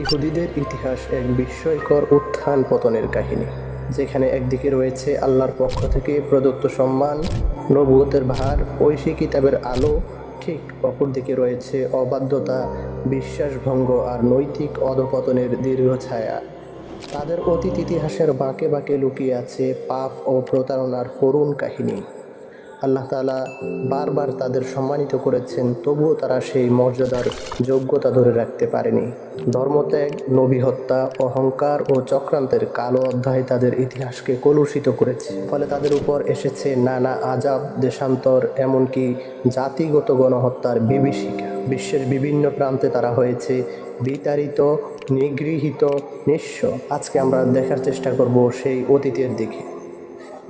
ইহুদিদের ইতিহাস এক বিস্ময়কর উত্থান পতনের কাহিনী, যেখানে একদিকে রয়েছে আল্লাহর পক্ষ থেকে প্রদত্ত সম্মান, নবুয়তের ভার, ঐশী কিতাবের আলো, ঠিক অপরদিকে রয়েছে অবাধ্যতা, বিশ্বাসভঙ্গ আর নৈতিক অধঃপতনের দীর্ঘ ছায়া। তাদের অতীত ইতিহাসের বাঁকে বাঁকে লুকিয়ে আছে পাপ ও প্রতারণার করুণ কাহিনী। আল্লাহ তাআলা বারবার তাদের সম্মানিত করেছেন, তবুও তারা সেই মর্যাদার যোগ্যতা ধরে রাখতে পারেনি। ধর্মত্যাগ, নবী হত্যা, অহংকার ও চক্রান্তের কালো অধ্যায় তাদের ইতিহাসকে কলুষিত করেছে। ফলে তাদের উপর এসেছে নানা আযাব, দেশান্তর, এমনকি জাতিগত গণহত্যার বিভীষিকা। বিশ্বের বিভিন্ন প্রান্তে তারা হয়েছে বিতাড়িত, নিগৃহীত, নিঃস্ব। আজকে আমরা দেখার চেষ্টা করব সেই অতীতের দিকে,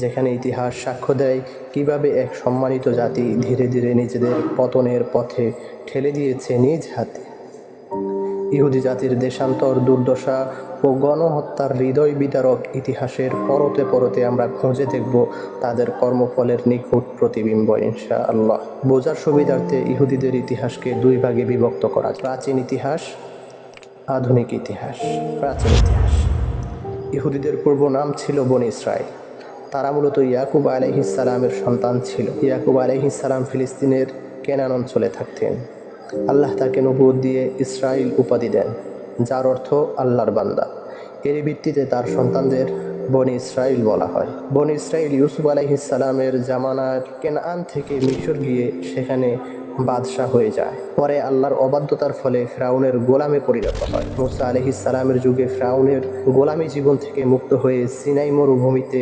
যেখানে ইতিহাস সাক্ষ্য দেয় কিভাবে এক সম্মানিত জাতি ধীরে ধীরে নিজেদের পতনের পথে ঠেলে দিয়েছে নিজ হাতে। ইহুদি জাতির দেশান্তর, দুর্দশা ও গণহত্যার হৃদয় বিদারক ইতিহাসের পরতে পরতে আমরা খুঁজে দেখব তাদের কর্মফলের নিখুঁত প্রতিবিম্ব ইনশাআল্লাহ। বোঝার সুবিধার্থে ইহুদিদের ইতিহাসকে দুই ভাগে বিভক্ত করা: প্রাচীন ইতিহাস, আধুনিক ইতিহাস। প্রাচীন ইতিহাস। ইহুদিদের পূর্ব নাম ছিল বনী ইসরাইল। তারা মূলত ইয়াকুব আলাইহিস সালামের সন্তান ছিল। ইয়াকুব আলাইহিস সালাম ফিলিস্তিনের কেনান অঞ্চলে থাকতেন। আল্লাহ তাকে নবুয়ত দিয়ে ইসরাইল উপাধি দেন, যার অর্থ আল্লাহর বান্দা। এরই ভিত্তিতে তার সন্তানদের বনী ইসরাইল বলা হয়। বনী ইসরাইল ইউসুফ আলাইহিস সালামের জামানার কেনান থেকে মিশর গিয়ে সেখানে বাদশাহ হয়ে যায়। পরে আল্লাহর অবাধ্যতার ফলে ফিরআউনের গোলামে পরিণত হয়। মুসা আলাইহিস সালামের যুগে ফিরআউনের গোলামি জীবন থেকে মুক্ত হয়ে সিনাই মরুভূমিতে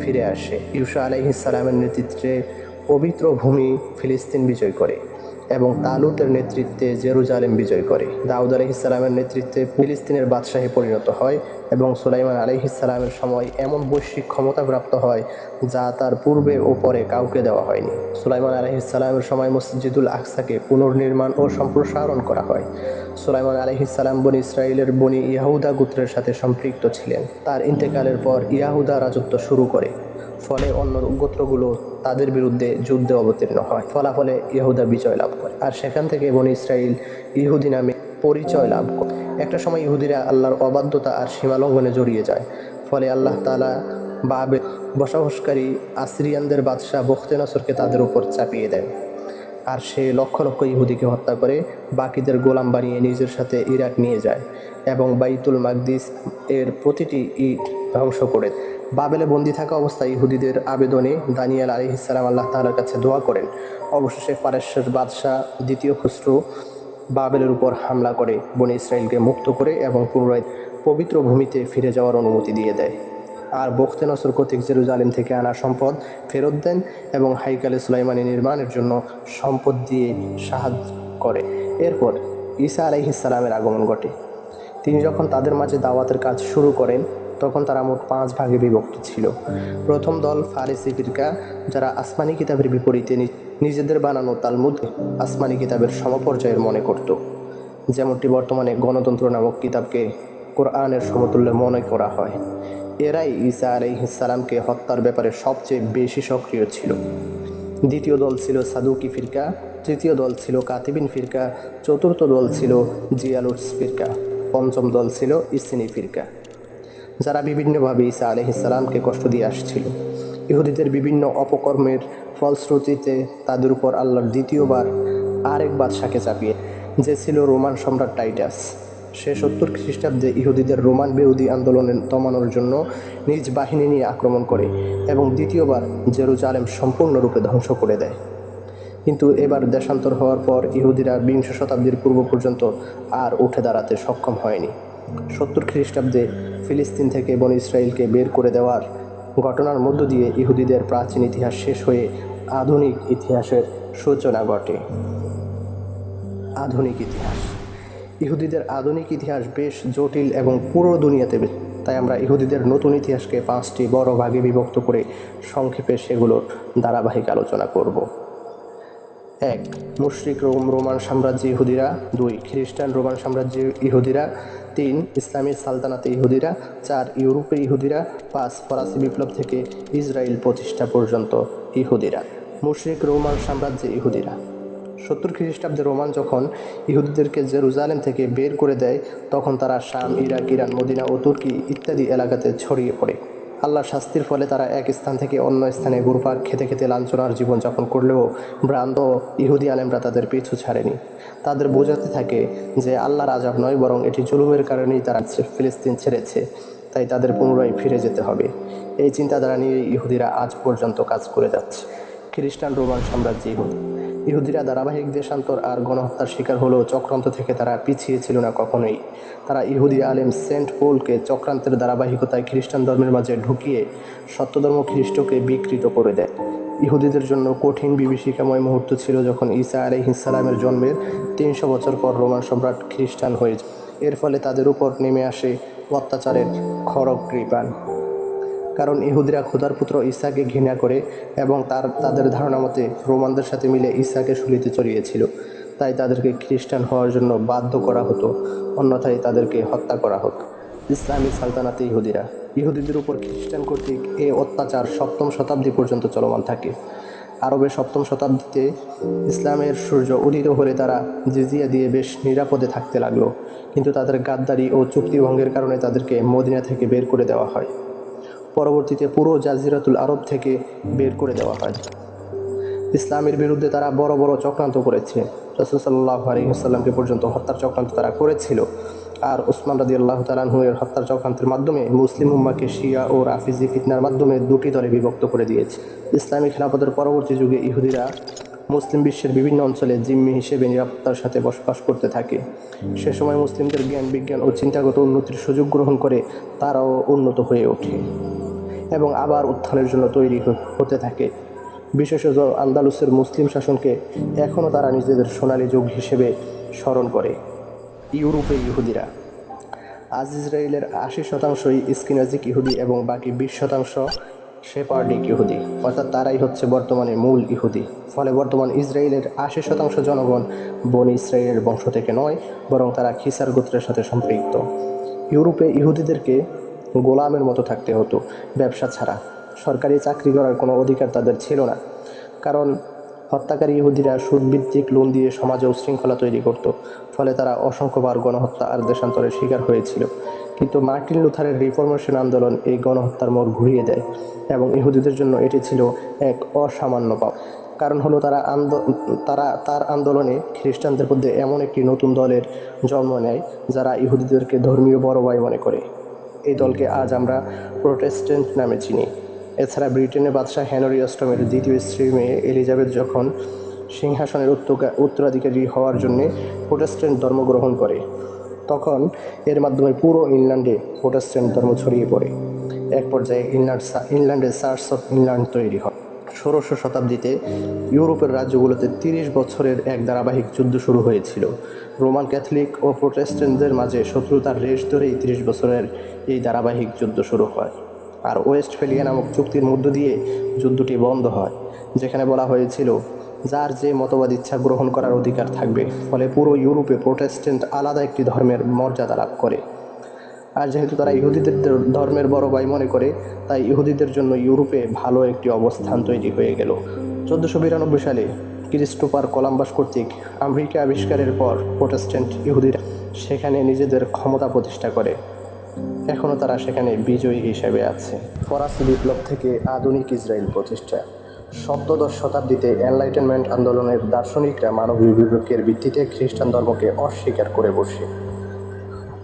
ফিরে আসে। ইউসা আলাইহিস সালামের নেতৃত্বে পবিত্র ভূমি ফিলিস্তিন বিজয় করে এবং তালুতের নেতৃত্বে জেরুজালেম বিজয় করে। দাউদ আলাইহিস সালামের নেতৃত্বে ফিলিস্তিনের বাদশাহে পরিণত হয় এবং সুলাইমান আলাইহিস সালামের সময় এমন বৈশ্বিক ক্ষমতা প্রাপ্ত হয় যা তার পূর্বে ও পরে কাউকে দেওয়া হয়নি। সুলাইমান আলাইহিস সালামের সময় মসজিদুল আকসাকে পুনর্নির্মাণ ও সম্প্রসারণ করা হয়। সুলাইমান আলাইহিস সালাম বনী ইসরাইলের বনী ইয়াহুদা গোত্রের সাথে সম্পৃক্ত ছিলেন। তার ইন্তেকালের পর ইয়াহুদা রাজত্ব শুরু করে, ফলে অন্য গোত্রগুলো তাদের বিরুদ্ধে যুদ্ধে অবতীর্ণ হয়। ফলাফলে ইহুদা বিজয় লাভ করে, আর সেখান থেকে বনী ইসরাইল ইহুদি নামে পরিচয় লাভ করে। একটা সময় ইহুদিরা আল্লাহর অবাধ্যতা আর সীমালঙ্ঘনে জড়িয়ে যায়। ফলে আল্লাহ তাআলা বাবেল বসবাসকারী আসিরিয়ানদের বাদশাহ বখতেনসরকে তাদের উপর চাপিয়ে দেয়, আর সে লক্ষ লক্ষ ইহুদিকে হত্যা করে বাকিদের গোলাম বানিয়ে নিজের সাথে ইরাক নিয়ে যায় এবং বাইতুল মাকদিস এর প্রতিটি ইট ধ্বংস করে। বাবেলে বন্দী থাকা অবস্থায় ইহুদিদের আবেদনে দানিয়েল আলাইহিস সালাম আল্লাহ তাআলার কাছে দোয়া করেন। অবশেষে পারস্যের বাদশাহ দ্বিতীয় খুসরু বাবেলের উপর হামলা করে বনী ইসরাইলকে মুক্ত করে এবং পুনরায় পবিত্র ভূমিতে ফিরে যাওয়ার অনুমতি দিয়ে দেয়। আর বখতেনসর কর্তৃক জেরুজালেম থেকে আনা সম্পদ ফেরত দেন এবং হাইকালে সুলাইমানি নির্মাণের জন্য সম্পদ দিয়ে সাহায্য করে। এরপর ঈসা আলাইহিস সালামের আগমন ঘটে। তিনি যখন তাদের মাঝে দাওয়াতের কাজ শুরু করেন, তখন তারা মোট 5 ভাগে বিভক্ত ছিল। প্রথম দল ফারিসি ফিরকা, যারা আসমানি কিতাবের বিপরীতে নিজেদের বানানো তালমুদ আসমানি কিতাবের সমপর্যায়ের মনে করত, যেমনটি বর্তমানে গণতন্ত্র নামক কিতাবকে কোরআনের সমতুল্য মনে করা হয়। এরাই ঈসা আলাইহিস সালামকে হত্যার ব্যাপারে সবচেয়ে বেশি সক্রিয় ছিল। দ্বিতীয় দল ছিল সাদুকি ফিরকা, তৃতীয় দল ছিল কাতিবিন ফিরকা, চতুর্থ দল ছিল জিয়ালুস ফিরকা, পঞ্চম দল ছিল ইসিনি ফিরকা, যারা বিভিন্নভাবে ঈসা আলাইহিস সালামকে কষ্ট দিয়ে আসছিল। ইহুদিদের বিভিন্ন অপকর্মের ফলশ্রুতিতে তাদের উপর আল্লাহর দ্বিতীয়বার আরেক বাদশাকে চাপিয়ে, যে ছিল রোমান সম্রাট টাইটাস। সে 70 খ্রিস্টাব্দে ইহুদিদের রোমান বিরোধী আন্দোলনে দমানোর জন্য নিজ বাহিনী নিয়ে আক্রমণ করে এবং দ্বিতীয়বার জেরুজালেম সম্পূর্ণরূপে ধ্বংস করে দেয়। কিন্তু এবার দেশান্তর হওয়ার পর ইহুদিরা 20 শতাব্দীর পূর্ব পর্যন্ত আর উঠে দাঁড়াতে সক্ষম হয়নি। 70 খ্রিস্টাব্দে ফিলিস্তিন থেকে বনী ইসরাইলকে বের করে দেওয়ার ঘটনার মধ্য দিয়ে ইহুদিদের প্রাচীন ইতিহাস শেষ হয়ে আধুনিক ইতিহাসের সূচনা ঘটে। আধুনিক ইতিহাস। ইহুদিদের আধুনিক ইতিহাস বেশ জটিল এবং পুরো দুনিয়াতে, তাই আমরা ইহুদিদের নতুন ইতিহাসকে 5টি বড় ভাগে বিভক্ত করে সংক্ষেপে সেগুলোর ধারাবাহিক আলোচনা করব। 1. মুশরিক রোমান সাম্রাজ্য ইহুদিরা। 2. খ্রিস্টান রোমান সাম্রাজ্য ইহুদিরা। 3. ইসলামী সালতানাতে ইহুদিরা। 4. ইউরোপে ইহুদিরা। 5. ফরাসি বিপ্লব থেকে ইসরায়েল প্রতিষ্ঠা পর্যন্ত ইহুদিরা। মুশরিক রোমান সাম্রাজ্যে ইহুদিরা। 70 খ্রিস্টাব্দে রোমান যখন ইহুদিদেরকে জেরুজালেম থেকে বের করে দেয়, তখন তারা শাম, ইরাক, ইরান, মদিনা ও তুর্কি ইত্যাদি এলাকাতে ছড়িয়ে পড়ে। আল্লাহর শাস্তির ফলে তারা এক স্থান থেকে অন্য স্থানে ঘুরপাক খেতে খেতে লাঞ্ছনার জীবনযাপন করলেও ভ্রান্ত ইহুদি আলেমরা তাদের পিছু ছাড়েনি। তাদের বোঝাতে থাকে যে আল্লাহর আযাব নয়, বরং এটি জুলুমের কারণেই তারা ফিলিস্তিন ছেড়েছে, তাই তাদের পুনরায় ফিরে যেতে হবে। এই চিন্তাধারা নিয়ে ইহুদিরা আজ পর্যন্ত কাজ করে যাচ্ছে। খ্রিস্টান রোমান সাম্রাজ্য ইহুদিরা ধারাবাহিক দেশান্তর আর গণহত্যার শিকার হলেও চক্রান্ত থেকে তারা পিছিয়ে ছিল না কখনোই। তারা ইহুদি আলেম সেন্ট পৌলকে চক্রান্তের ধারাবাহিকতায় খ্রিস্টান ধর্মের মাঝে ঢুকিয়ে সত্যধর্ম খ্রিস্টকে বিকৃত করে দেয়। ইহুদিদের জন্য কঠিন বিভীষিকাময় মুহূর্ত ছিল যখন ঈসা আলাইহিস সালামের জন্মের 300 বছর পর রোমান সম্রাট খ্রিস্টান হয়ে যায়। এর ফলে তাদের উপর নেমে আসে অত্যাচারের খড়গ কৃপাণ। কারণ ইহুদিরা খোদার পুত্র ঈসাকে ঘৃণা করে এবং তাদের ধারণা মতে রোমানদের সাথে মিলে ঈসাকে শুলিতে চড়িয়েছিল, তাই তাদেরকে খ্রিস্টান হওয়ার জন্য বাধ্য করা হতো, অন্যথায় তাদেরকে হত্যা করা হতো। ইসলামী সালতানাতে ইহুদিদের উপর খ্রিস্টান কর্তৃক এ অত্যাচার 7ম শতাব্দী পর্যন্ত চলমান থাকে। আরবে 7ম শতাব্দীতে ইসলামের সূর্য উদিত হলে তারা জিজিয়া দিয়ে বেশ নিরাপদে থাকতে লাগলো, কিন্তু তাদের গাদ্দারি ও চুক্তিভঙ্গের কারণে তাদেরকে মদিনা থেকে বের করে দেওয়া হয়। পরবর্তীতে পুরো জাজিরাতুল আরব থেকে বের করে দেওয়া হয়। ইসলামের বিরুদ্ধে তারা বড় বড় চক্রান্ত করেছে। রাসূল সাল্লাল্লাহু আলাইহি ওয়াসাল্লামকে পর্যন্ত হত্যার চক্রান্ত তারা করেছিল। আর উসমান রাদিয়াল্লাহু তাআলা আনহু এর হত্যার চক্রান্তের মাধ্যমে মুসলিম উম্মাহকে শিয়া ও রাফিজি ফিতনার মাধ্যমে দুটি দলে বিভক্ত করে দিয়েছে। ইসলামী খেলাফতের পরবর্তী যুগে ইহুদিরা মুসলিম বিশ্বের বিভিন্ন অঞ্চলে জিম্মি হিসেবে নিরাপত্তার সাথে বসবাস করতে থাকে। সে সময় মুসলিমদের জ্ঞান, বিজ্ঞান ও চিন্তাগত উন্নতির সুযোগ গ্রহণ করে তারাও উন্নত হয়ে ওঠে এবং আবার উত্থানের জন্য তৈরি হতে থাকে। বিশেষত আন্দালুসের মুসলিম শাসনকে এখনও তারা নিজেদের সোনালী যুগ হিসেবে স্মরণ করে। ইউরোপে ইহুদিরা আজ ইসরায়েলের 80% ইস্কিনাজিক ইহুদি এবং বাকি 20% সেপারডিক ইহুদি, অর্থাৎ তারাই হচ্ছে বর্তমানে মূল ইহুদি। ফলে বর্তমান ইসরায়েলের 80% জনগণ বনি ইসরায়েলের বংশ থেকে নয়, বরং তারা খিসার গোত্রের সাথে সম্পৃক্ত। ইউরোপে ইহুদিদেরকে গোলামের মতো থাকতে হতো, ব্যবসা ছাড়া। সরকারি চাকরি করার কোনো অধিকার তাদের ছিল না, কারণ হত্যাকারী ইহুদিরা সুদভিত্তিক লোন দিয়ে সমাজে উশৃঙ্খলা তৈরি করত। ফলে তারা অসংখ্যবার গণহত্যা আর দেশান্তরের শিকার হয়েছিল। কিন্তু মার্টিন লুথারের রিফরমেশন আন্দোলন এই গণহত্যার মোড় ঘুরিয়ে দেয় এবং ইহুদিদের জন্য এটি ছিল এক অসামান্য পাপ। কারণ হলো তার আন্দোলনে খ্রিস্টানদের মধ্যে এমন একটি নতুন দলের জন্ম নেয় যারা ইহুদিদেরকে ধর্মীয় বড় ভাই মনে করে। এই দলকে আজ আমরা প্রোটেস্ট্যান্ট নামে চিনি। এছাড়া ব্রিটেনের বাদশাহ হেনরি অষ্টমের দ্বিতীয় স্ত্রী মেয়ে এলিজাবেথ যখন সিংহাসনের উত্তরাধিকারী হওয়ার জন্যে প্রোটেস্ট্যান্ট ধর্ম গ্রহণ করে, তখন এর মাধ্যমে পুরো ইংল্যান্ডে প্রোটেস্ট্যান্ট ধর্ম ছড়িয়ে পড়ে। এক পর্যায়ে ইংল্যান্ডে চার্চ অফ ইংল্যান্ড তৈরি হয়। 16শ শতাব্দীতে ইউরোপের রাজ্যগুলোতে 30 বছরের এক ধারাবাহিক যুদ্ধ শুরু হয়েছিল। রোমান ক্যাথলিক ও প্রোটেস্ট্যান্টদের মাঝে শত্রুতার রেশ ধরেই 30 বছরের এই ধারাবাহিক যুদ্ধ শুরু হয়। আর ওয়েস্টফেলিয়া নামক চুক্তির মধ্য দিয়ে যুদ্ধটি বন্ধ হয়, যেখানে বলা হয়েছিল যার যে মতবাদ ইচ্ছা গ্রহণ করার অধিকার থাকবে। ফলে পুরো ইউরোপে প্রোটেস্ট্যান্ট আলাদা একটি ধর্মের মর্যাদা লাভ করে। আর যেহেতু তারা ইহুদিদের ধর্মের বড় ভাই মনে করে, তাই ইহুদিদের জন্য ইউরোপে ভালো একটি অবস্থান তৈরি হয়ে গেল। 1492 সালে ক্রিস্টোফার কলাম্বাস কর্তৃক আমেরিকা আবিষ্কারের পর প্রোটেস্ট্যান্ট ইহুদিরা সেখানে নিজেদের ক্ষমতা প্রতিষ্ঠা করে। এখনও তারা সেখানে বিজয়ী হিসেবে আছে। ফরাসি বিপ্লব থেকে আধুনিক ইসরায়েল প্রতিষ্ঠা। 17শ শতাব্দীতে এনলাইটেনমেন্ট আন্দোলনের দার্শনিকরা মানবীয় বিবেকের ভিত্তিতে খ্রিস্টান ধর্মকে অস্বীকার করে বসে।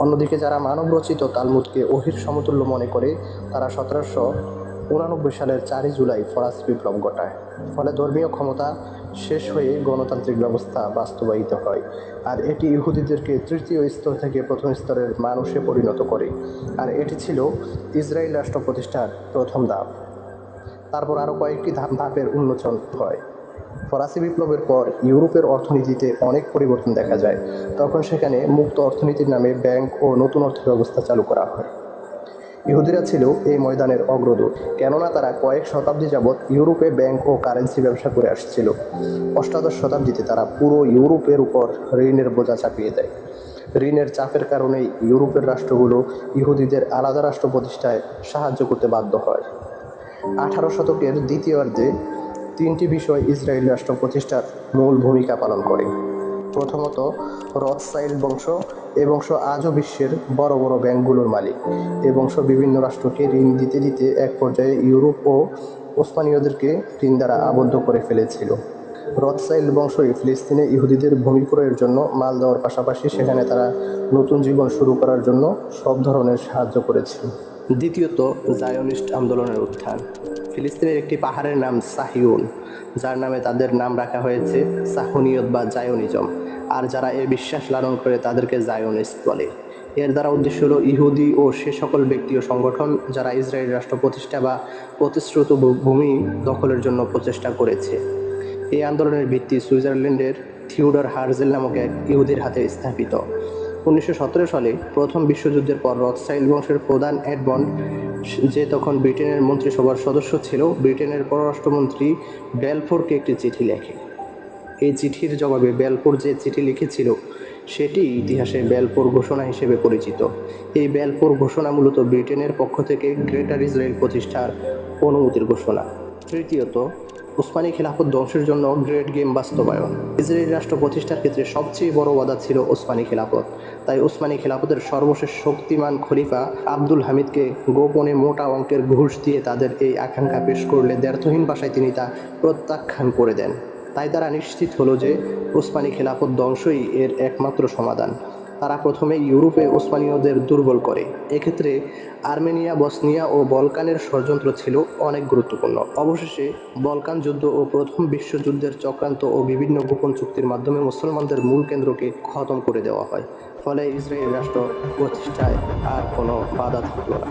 অন্যদিকে যারা মানবরচিত তালমুদকে ওহির সমতুল্য মনে করে, তারা 1789 সালের 4 জুলাই ফরাসি বিপ্লব ঘটায়। ফলে ধর্মীয় ক্ষমতা শেষ হয়ে গণতান্ত্রিক ব্যবস্থা বাস্তবায়িত হয়, আর এটি ইহুদিদেরকে তৃতীয় স্তর থেকে প্রথম স্তরের মানুষে পরিণত করে। আর এটি ছিল ইসরায়েল রাষ্ট্র প্রতিষ্ঠার প্রথম ধাপ। তারপর আরও কয়েকটি ধাপের উন্মোচন হয়। ফরাসি বিপ্লবের পর ইউরোপের অর্থনীতিতে অনেক পরিবর্তন দেখা যায়। তখন সেখানে মুক্ত অর্থনীতির নামে ব্যাংক ও নতুন অর্থ ব্যবস্থা চালু করা হয়। ইহুদিরা ছিল এই ময়দানের অগ্রদূত, কেননা তারা কয়েক শতাব্দী যাবৎ ইউরোপে ব্যাংক ও কারেন্সি ব্যবসা করে আসছিল। 18শ শতাব্দীতে তারা পুরো ইউরোপের উপর ঋণের বোঝা চাপিয়ে দেয়। ঋণের চাপের কারণেই ইউরোপের রাষ্ট্রগুলো ইহুদিদের আলাদা রাষ্ট্র প্রতিষ্ঠায় সাহায্য করতে বাধ্য হয়। 18 শতকের দ্বিতীয়ার্ধে তিনটি বিষয় ইসরায়েল রাষ্ট্র প্রতিষ্ঠার মূল ভূমিকা পালন করে। প্রথমত, রথসাইল্ড বংশ। এ বংশ আজও বিশ্বের বড় বড় ব্যাংকগুলোর মালিক। এ বংশ বিভিন্ন রাষ্ট্রকে ঋণ দিতে দিতে এক পর্যায়ে ইউরোপ ও ওসমানীয়দেরকে ঋণ দ্বারা আবদ্ধ করে ফেলেছিল। রথসাইল্ড বংশই ফিলিস্তিনে ইহুদিদের ভূমি ক্রয়ের জন্য মাল দেওয়ার পাশাপাশি সেখানে তারা নতুন জীবন শুরু করার জন্য সব ধরনের সাহায্য করেছিল। দ্বিতীয়ত, জায়োনিস্ট আন্দোলনের উত্থান। ফিলিস্তিনের একটি পাহাড়ের নাম সাহিউন, যার নামে তাদের নাম রাখা হয়েছে সাহুনিয়ত বা জায়োনিজম। আর যারা এর বিশ্বাস লালন করে তাদেরকে জায়োনিস্ট বলে। এর দ্বারা উদ্দেশ্য হলো ইহুদি ও সে সকল ব্যক্তি ও সংগঠন যারা ইসরায়েল রাষ্ট্র প্রতিষ্ঠা বা প্রতিশ্রুত ভূমি দখলের জন্য প্রচেষ্টা করেছে। এই আন্দোলনের ভিত্তি সুইজারল্যান্ডের থিওডর হার্জেল নামক এক ইহুদির হাতে স্থাপিত। 1917 সালে প্রথম বিশ্বযুদ্ধের পর রথসাইল্ড বংশের প্রধান এডমন্ড, যে তখন ব্রিটেনের মন্ত্রিসভার সদস্য ছিল, ব্রিটেনের পররাষ্ট্রমন্ত্রী বেলফোরকে একটি চিঠি লেখে। এই চিঠির জবাবে বেলফোর যে চিঠি লিখেছিল সেটি ইতিহাসে বেলফোর ঘোষণা হিসেবে পরিচিত। এই বেলফোর ঘোষণা মূলত ব্রিটেনের পক্ষ থেকে গ্রেটার ইসরায়েল প্রতিষ্ঠার অনুমতির ঘোষণা। তৃতীয়ত, উসমানী খিলাফত ধ্বংসের জন্য গ্রেট গেম বাস্তবায়ন। ইসরায়েল রাষ্ট্র প্রতিষ্ঠার ক্ষেত্রে সবচেয়ে বড় বাধা ছিল উসমানী খিলাফত। তাই উসমানী খিলাফতের সর্বশেষ শক্তিমান খলিফা আব্দুল হামিদকে গোপনে মোটা অঙ্কের ঘুষ দিয়ে তাদের এই আকাঙ্ক্ষা পেশ করলে দ্ব্যর্থহীন ভাষায় তিনি তা প্রত্যাখ্যান করে দেন। তাই তারা নিশ্চিত হলো যে উসমানী খিলাফত ধ্বংসই এর একমাত্র সমাধান। তারা প্রথমে ইউরোপে ওসমানীয়দের দুর্বল করে। এক্ষেত্রে আর্মেনিয়া, বসনিয়া ও বলকানের ষড়যন্ত্র ছিল অনেক গুরুত্বপূর্ণ। অবশেষে বলকান যুদ্ধ ও প্রথম বিশ্বযুদ্ধের চক্রান্ত ও বিভিন্ন গোপন চুক্তির মাধ্যমে মুসলমানদের মূল কেন্দ্রকে খতম করে দেওয়া হয়। ফলে ইসরায়েল রাষ্ট্র প্রতিষ্ঠায় আর কোনো বাধা থাকল না।